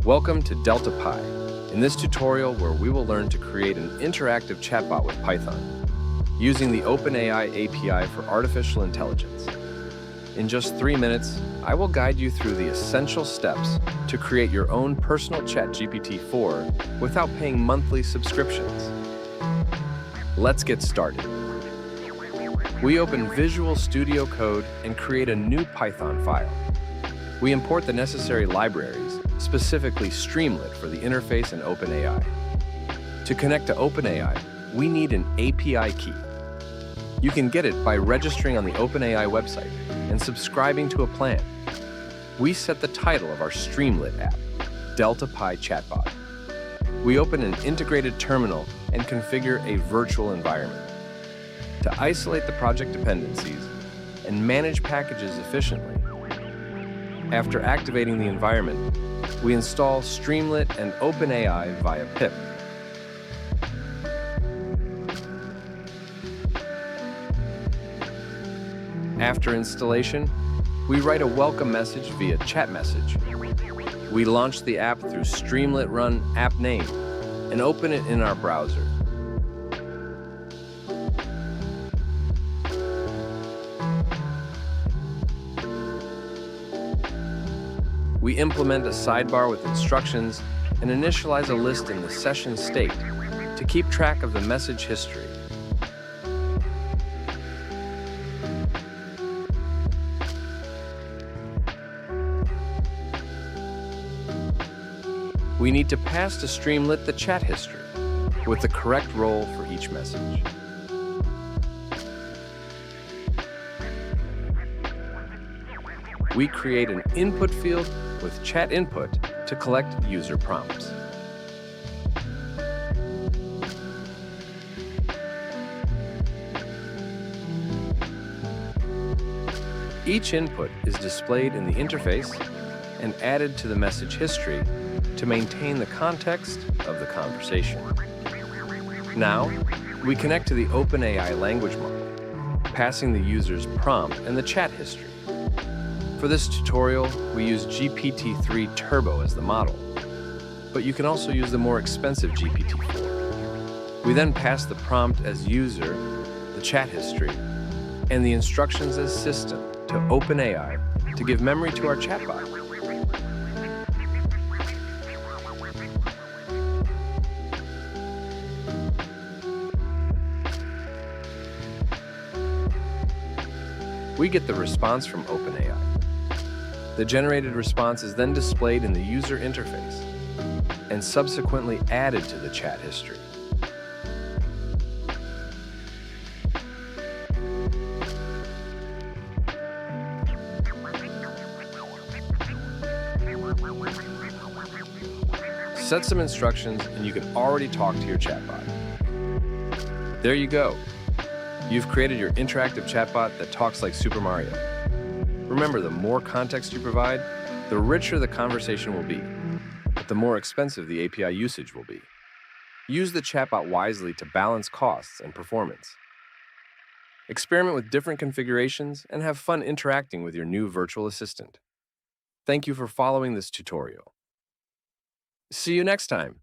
Welcome to DeltaPi. In this tutorial where we will learn to create an interactive chatbot with Python using the OpenAI API for artificial intelligence. In just 3 minutes, I will guide you through the essential steps to create your own personal chatgpt 4 without paying monthly subscriptions. Let's get started. We open Visual Studio Code and create a new Python file. We import the necessary libraries, specifically Streamlit for the interface and OpenAI. To connect to OpenAI, we need an API key. You can get it by registering on the OpenAI website and subscribing to a plan. We set the title of our Streamlit app, DeltaPi Chatbot. We open an integrated terminal and configure a virtual environment. To isolate the project dependencies and manage packages efficiently, after activating the environment, we install Streamlit and OpenAI via pip. After installation, we write a welcome message via chat message. We launch the app through Streamlit Run app name and open it in our browser. We implement a sidebar with instructions and initialize a list in the session state to keep track of the message history. We need to pass to Streamlit the chat history with the correct role for each message. We create an input field with chat input to collect user prompts. Each input is displayed in the interface and added to the message history to maintain the context of the conversation. Now, we connect to the OpenAI language model, passing the user's prompt and the chat history. For this tutorial, we use GPT-3 Turbo as the model, but you can also use the more expensive GPT-4. We then pass the prompt as user, the chat history, and the instructions as system to OpenAI to give memory to our chatbot. We get the response from OpenAI. The generated response is then displayed in the user interface and subsequently added to the chat history. Set some instructions and you can already talk to your chatbot. There you go. You've created your interactive chatbot that talks like Super Mario. Remember, the more context you provide, the richer the conversation will be, but the more expensive the API usage will be. Use the chatbot wisely to balance costs and performance. Experiment with different configurations and have fun interacting with your new virtual assistant. Thank you for following this tutorial. See you next time.